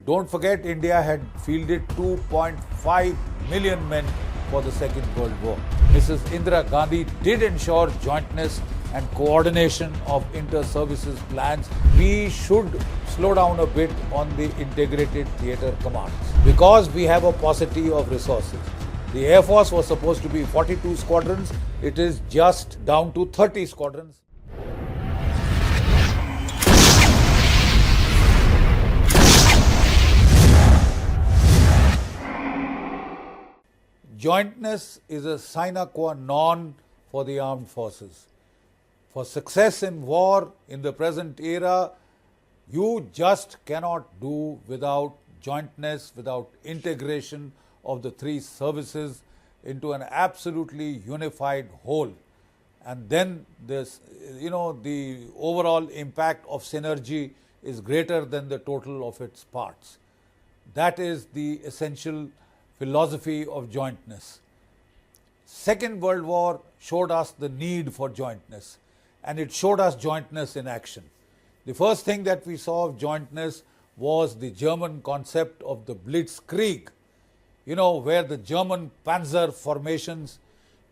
Don't forget, India had fielded 2.5 million men for the Second World War. Mrs. Indira Gandhi did ensure jointness and coordination of inter-services plans. We should slow down a bit on the integrated theatre commands because we have a paucity of resources. The Air Force was supposed to be 42 squadrons. It is just down to 30 squadrons. Jointness is a sine qua non for the armed forces. For success in war in the present era, you just cannot do without jointness, without integration of the three services into an absolutely unified whole. And then this, the overall impact of synergy is greater than the total of its parts. That is the essential philosophy of jointness. Second World War showed us the need for jointness, and it showed us jointness in action. The first thing that we saw of jointness was the German concept of the Blitzkrieg, where the German panzer formations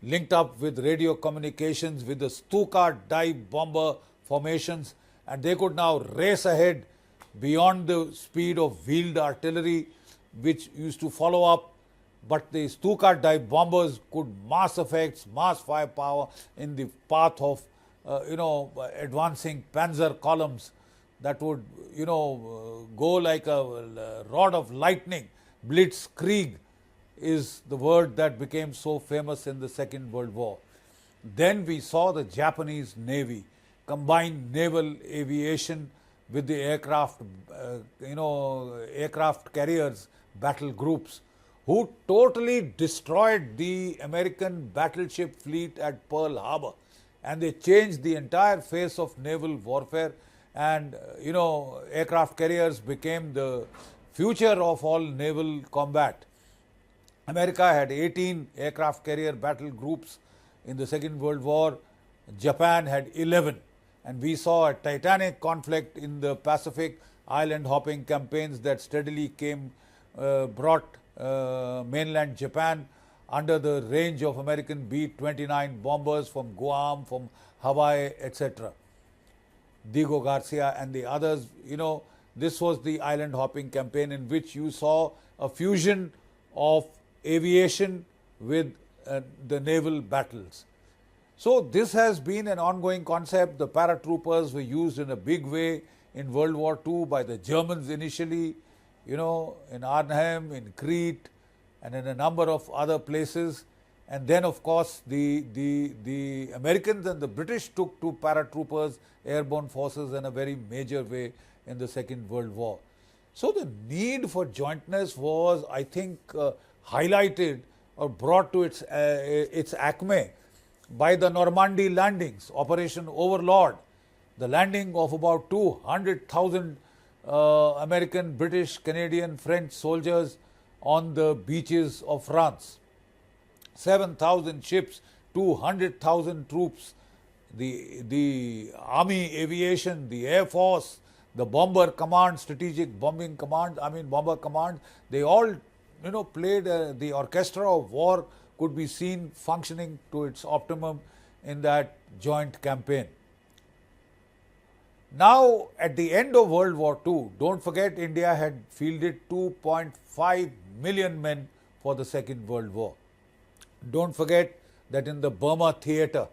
linked up with radio communications with the Stuka dive bomber formations, and they could now race ahead beyond the speed of wheeled artillery, which used to follow up. But the Stuka dive bombers could mass effects, mass firepower in the path of advancing panzer columns that would go like a rod of lightning. Blitzkrieg is the word that became so famous in the Second World War. Then we saw the Japanese Navy combine naval aviation with the aircraft carriers, battle groups, who totally destroyed the American battleship fleet at Pearl Harbor. And they changed the entire face of naval warfare, and aircraft carriers became the future of all naval combat. America had 18 aircraft carrier battle groups in the Second World War. Japan had 11. And we saw a titanic conflict in the Pacific, island hopping campaigns that steadily brought mainland Japan under the range of American B-29 bombers from Guam, from Hawaii, etc. Diego Garcia and the others, this was the island hopping campaign in which you saw a fusion of aviation with the naval battles. So this has been an ongoing concept. The paratroopers were used in a big way in World War II by the Germans initially, in Arnhem, in Crete, and in a number of other places. And then, of course, the Americans and the British took to paratroopers, airborne forces, in a very major way in the Second World War. So the need for jointness was, I think, highlighted or brought to its acme by the Normandy landings, Operation Overlord, the landing of about 200,000 American, British, Canadian, French soldiers on the beaches of France. 7,000 ships, 200,000 troops, the Army Aviation, the Air Force, the Bomber Command, Strategic Bombing Command, Bomber Command, they all played the orchestra of war could be seen functioning to its optimum in that joint campaign. Now, at the end of World War II, don't forget, India had fielded 2.5 million men for the Second World War. Don't forget that in the Burma theatre,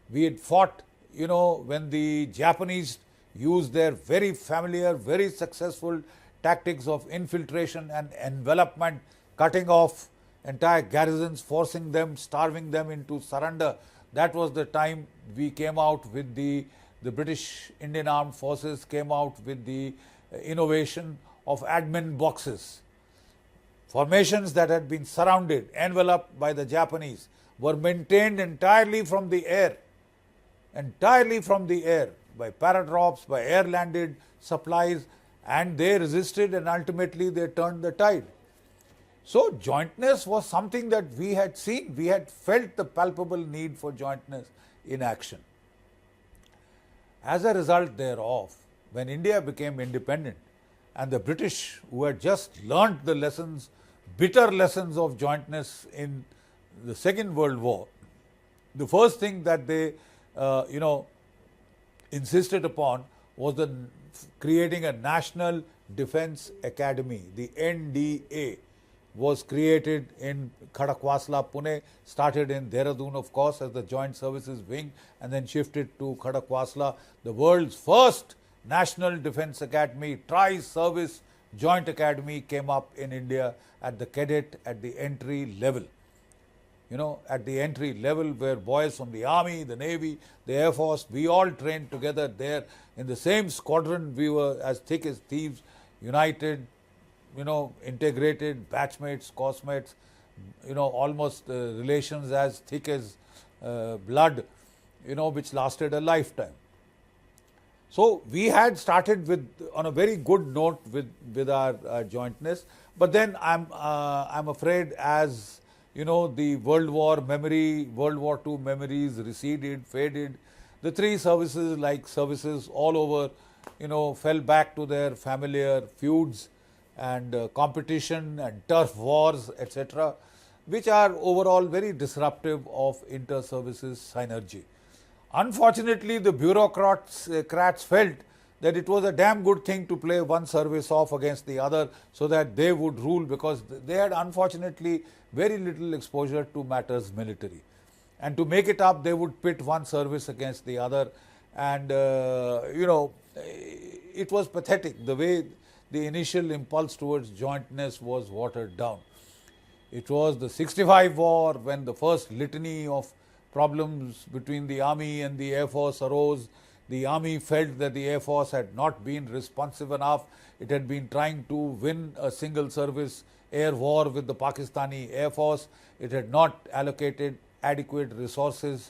we had fought, when the Japanese used their very familiar, very successful tactics of infiltration and envelopment, cutting off entire garrisons, forcing them, starving them into surrender. That was the time we came out with the British Indian Armed Forces came out with the innovation of admin boxes. Formations that had been surrounded, enveloped by the Japanese, were maintained entirely from the air, by paradrops, by air-landed supplies, and they resisted, and ultimately they turned the tide. So jointness was something that we had seen, we had felt the palpable need for jointness in action. As a result thereof, when India became independent, and the British, who had just learnt the lessons, bitter lessons of jointness in the Second World War, the first thing that they, insisted upon was creating a National Defence Academy. The NDA was created in Khadakwasla, Pune, started in Dehradun, of course, as the Joint Services Wing, and then shifted to Khadakwasla. The world's first National Defence Academy, Tri-Service Joint Academy, came up in India at the cadet, at the entry level. At the entry level, where boys from the Army, the Navy, the Air Force, we all trained together there in the same squadron. We were as thick as thieves, united, integrated, batchmates, coursemates, almost relations as thick as blood, which lasted a lifetime. So we had started on a very good note with our jointness, but then I'm afraid, as the World War II memories receded, faded, the three services, like services all over, fell back to their familiar feuds and competition and turf wars, etc., which are overall very disruptive of inter-services synergy. Unfortunately, the bureaucrats felt that it was a damn good thing to play one service off against the other so that they would rule, because they had unfortunately very little exposure to matters military. And to make it up, they would pit one service against the other, and it was pathetic the way the initial impulse towards jointness was watered down. It was the 65 war when the first litany of problems between the Army and the Air Force arose. The Army felt that the Air Force had not been responsive enough. It had been trying to win a single service air war with the Pakistani Air Force. It had not allocated adequate resources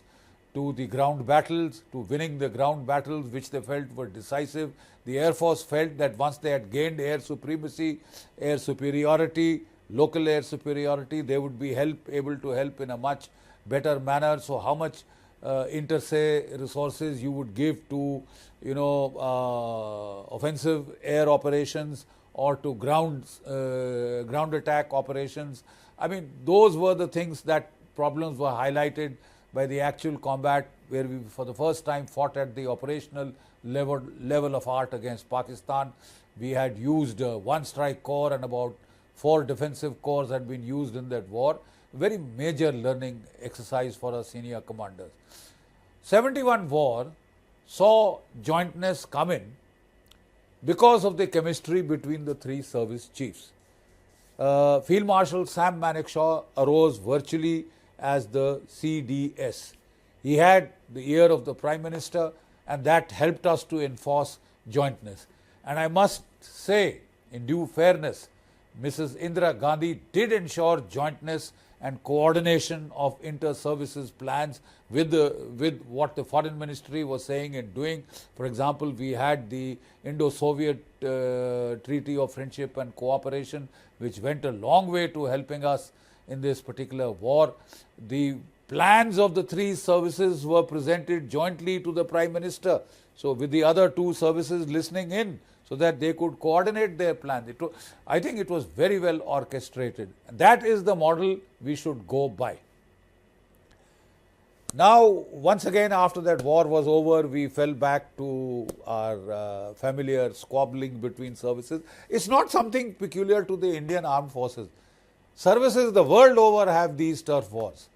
to the ground battles, to winning the ground battles, which they felt were decisive. The Air Force felt that once they had gained air supremacy, air superiority, local air superiority, they would be able to help in a much better manner. So how much inter-se resources you would give to offensive air operations or to ground attack operations. I mean, those were the things that problems were highlighted by the actual combat, where we for the first time fought at the operational level of art against Pakistan. We had used one strike corps and about 4 defensive corps had been used in that war. Very major learning exercise for our senior commanders. 71 war saw jointness come in because of the chemistry between the three service chiefs. Field Marshal Sam Manekshaw arose virtually as the CDS. He had the ear of the Prime Minister, and that helped us to enforce jointness. And I must say, in due fairness, Mrs. Indira Gandhi did ensure jointness and coordination of inter-services plans with what the Foreign Ministry was saying and doing. For example, we had the Indo-Soviet Treaty of Friendship and Cooperation, which went a long way to helping us in this particular war. The plans of the three services were presented jointly to the Prime Minister, so with the other two services listening in, so that they could coordinate their plans. I think it was very well orchestrated. That is the model we should go by. Now, once again, after that war was over, we fell back to our familiar squabbling between services. It's not something peculiar to the Indian Armed Forces. Services the world over have these turf wars.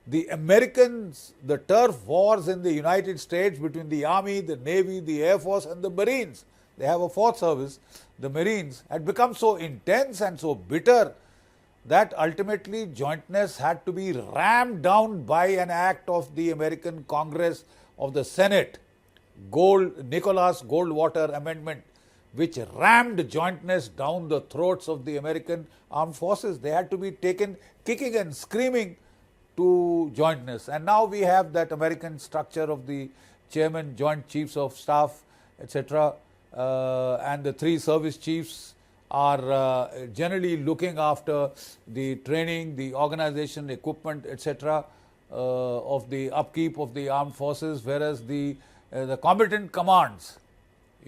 The Americans, the turf wars in the United States between the Army, the Navy, the Air Force and the Marines, they have a fourth service, the Marines, had become so intense and so bitter that ultimately jointness had to be rammed down by an act of the American Congress of the Senate, Nicholas Goldwater Amendment, which rammed jointness down the throats of the American armed forces. They had to be taken kicking and screaming to jointness. And now we have that American structure of the chairman, joint chiefs of staff, etc., and the three service chiefs are generally looking after the training, the organization, equipment, etc., of the upkeep of the armed forces, whereas the combatant commands,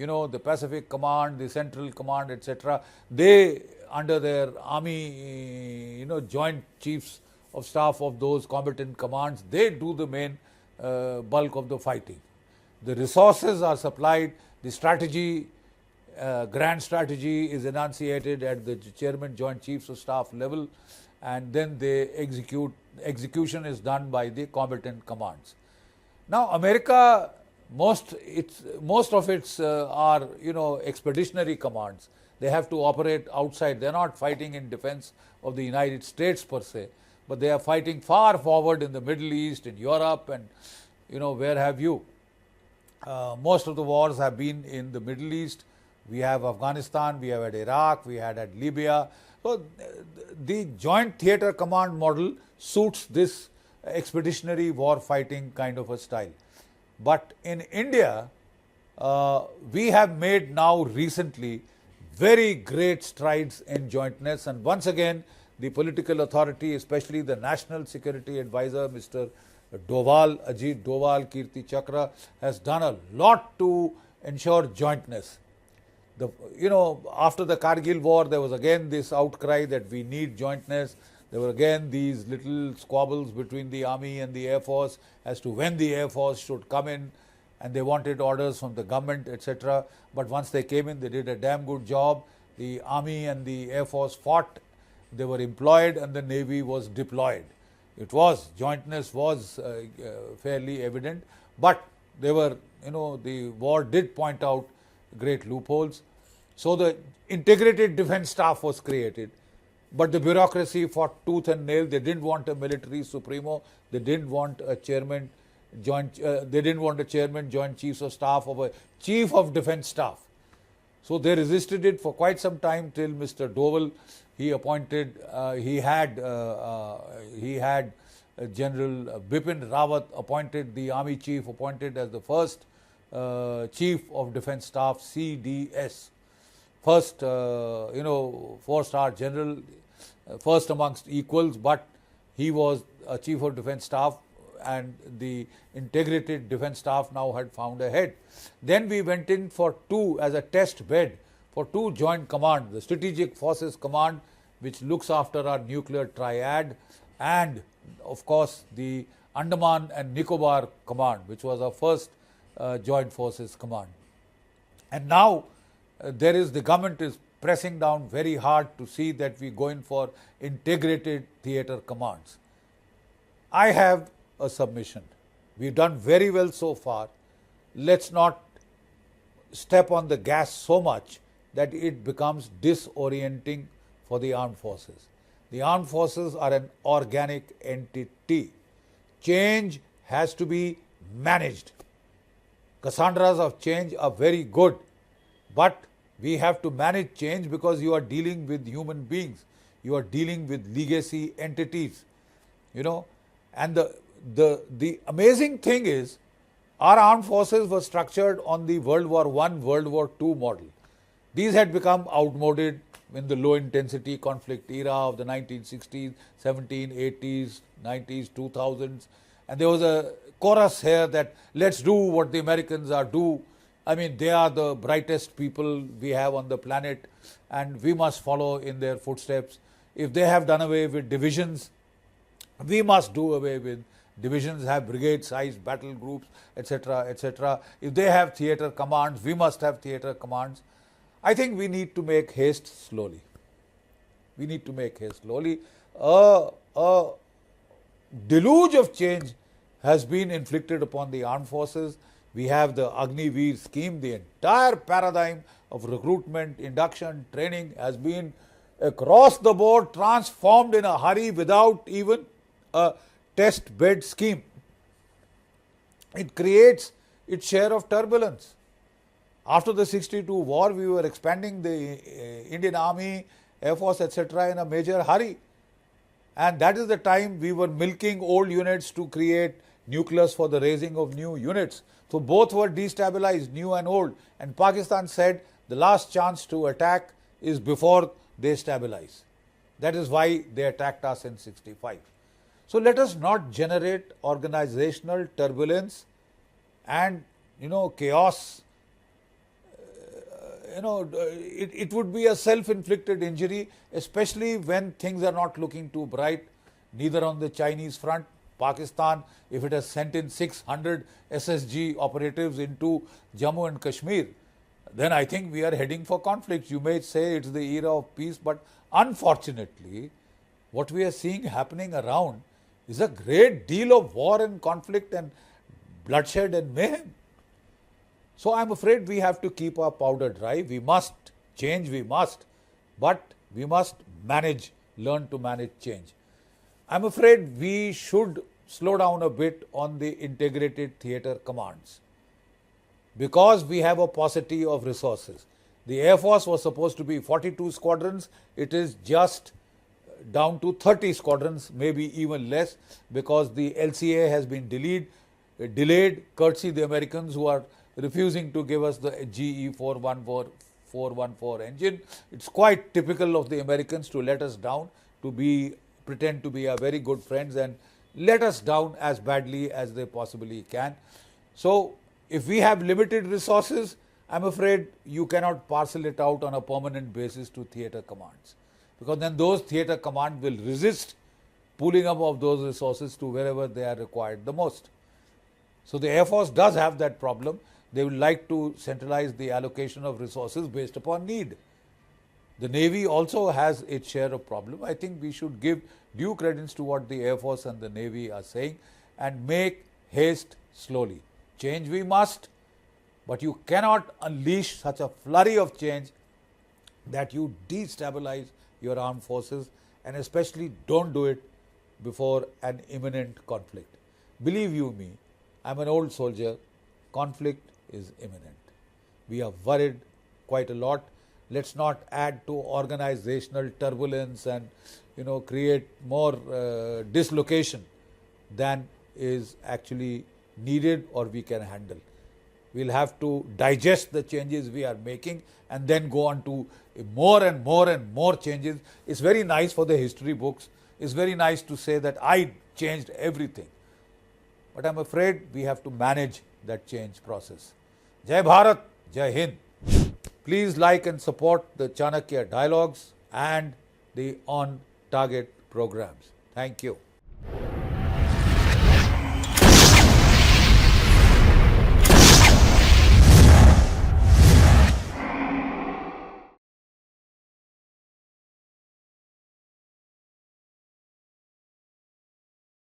the Pacific Command, the Central Command, etc., they under their army, joint chiefs of staff of those combatant commands, they do the main bulk of the fighting. The resources are supplied, the strategy, grand strategy is enunciated at the chairman joint chiefs of staff level, and then they execution is done by the combatant commands. Now America, most of its are expeditionary commands. They have to operate outside. They are not fighting in defense of the United States per se, but they are fighting far forward in the Middle East, in Europe, and where have you. Most of the wars have been in the Middle East. We have Afghanistan, we have had Iraq, we had Libya. So the joint theatre command model suits this expeditionary war fighting kind of a style. But in India, we have made now recently very great strides in jointness, and once again the political authority, especially the National Security Advisor, Mr. Doval, Ajit Doval, Kirti Chakra, has done a lot to ensure jointness. After the Kargil war, there was again this outcry that we need jointness. There were again these little squabbles between the army and the air force as to when the air force should come in, and they wanted orders from the government, etc. But once they came in, they did a damn good job. The army and the air force fought, they were employed, and the navy was deployed. It was, jointness was fairly evident, but they were, the war did point out great loopholes. So the integrated defense staff was created, but the bureaucracy fought tooth and nail. They didn't want a military supremo. They didn't want a chairman, joint chiefs of staff, of a chief of defense staff. So they resisted it for quite some time till Mr. Doval, he appointed, he had General Bipin Rawat appointed, the army chief appointed as the first chief of defense staff, CDS, first 4-star general, first amongst equals, but he was a chief of defense staff, and the integrated defense staff now had found a head. Then we went in for as a test bed for two joint commands, the Strategic Forces Command, which looks after our nuclear triad, and of course the Andaman and Nicobar Command, which was our first joint forces command. And now the government is pressing down very hard to see that we go in for integrated theatre commands. I have a submission. We've done very well so far. Let's not step on the gas so much that it becomes disorienting for the armed forces. The armed forces are an organic entity. Change has to be managed. Cassandras of change are very good, but we have to manage change because you are dealing with human beings. You are dealing with legacy entities, And the amazing thing is, our armed forces were structured on the World War I, World War II model. These had become outmoded in the low intensity conflict era of the 1960s, 1780s, 90s, 2000s. And there was a chorus here that let's do what the Americans are do. I mean, they are the brightest people we have on the planet, and we must follow in their footsteps. If they have done away with divisions, we must do away with divisions, have brigade-sized battle groups, etc., etc. If they have theatre commands, we must have theatre commands. I think we need to make haste slowly. We need to make haste slowly. A deluge of change has been inflicted upon the armed forces. We have the Agniveer scheme. The entire paradigm of recruitment, induction, training has been across the board transformed in a hurry without even a test bed scheme. It creates its share of turbulence. After the 62 war, we were expanding the Indian Army, Air Force, etc. in a major hurry. And that is the time we were milking old units to create nucleus for the raising of new units. So both were destabilized, new and old. And Pakistan said the last chance to attack is before they stabilize. That is why they attacked us in 65. So let us not generate organizational turbulence and chaos it would be a self-inflicted injury, especially when things are not looking too bright, neither on the Chinese front. Pakistan, if it has sent in 600 SSG operatives into Jammu and Kashmir, then I think we are heading for conflict. You may say it's the era of peace, but unfortunately, what we are seeing happening around is a great deal of war and conflict and bloodshed and mayhem. So I'm afraid we have to keep our powder dry. We must change, but we must manage, learn to manage change. I'm afraid we should slow down a bit on the integrated theatre commands because we have a paucity of resources. The Air Force was supposed to be 42 squadrons. It is just down to 30 squadrons, maybe even less, because the LCA has been delayed courtesy the Americans who are refusing to give us the GE 414 engine. It's quite typical of the Americans to let us down, to pretend to be our very good friends and let us down as badly as they possibly can. So if we have limited resources, I'm afraid you cannot parcel it out on a permanent basis to theatre commands, because then those theatre commands will resist pooling up of those resources to wherever they are required the most. So the Air Force does have that problem. They would like to centralize the allocation of resources based upon need. The Navy also has its share of problem. I think we should give due credence to what the Air Force and the Navy are saying and make haste slowly. Change we must, but you cannot unleash such a flurry of change that you destabilize your armed forces, and especially don't do it before an imminent conflict. Believe you me, I'm an old soldier. Conflict is imminent. We are worried quite a lot. Let's not add to organizational turbulence and create more dislocation than is actually needed or we can handle. We'll have to digest the changes we are making and then go on to more and more changes. It's very nice for the history books. It's very nice to say that I changed everything. But I'm afraid we have to manage that change process. Jai Bharat, Jai Hind. Please like and support the Chanakya Dialogues and the On Target programs. Thank you.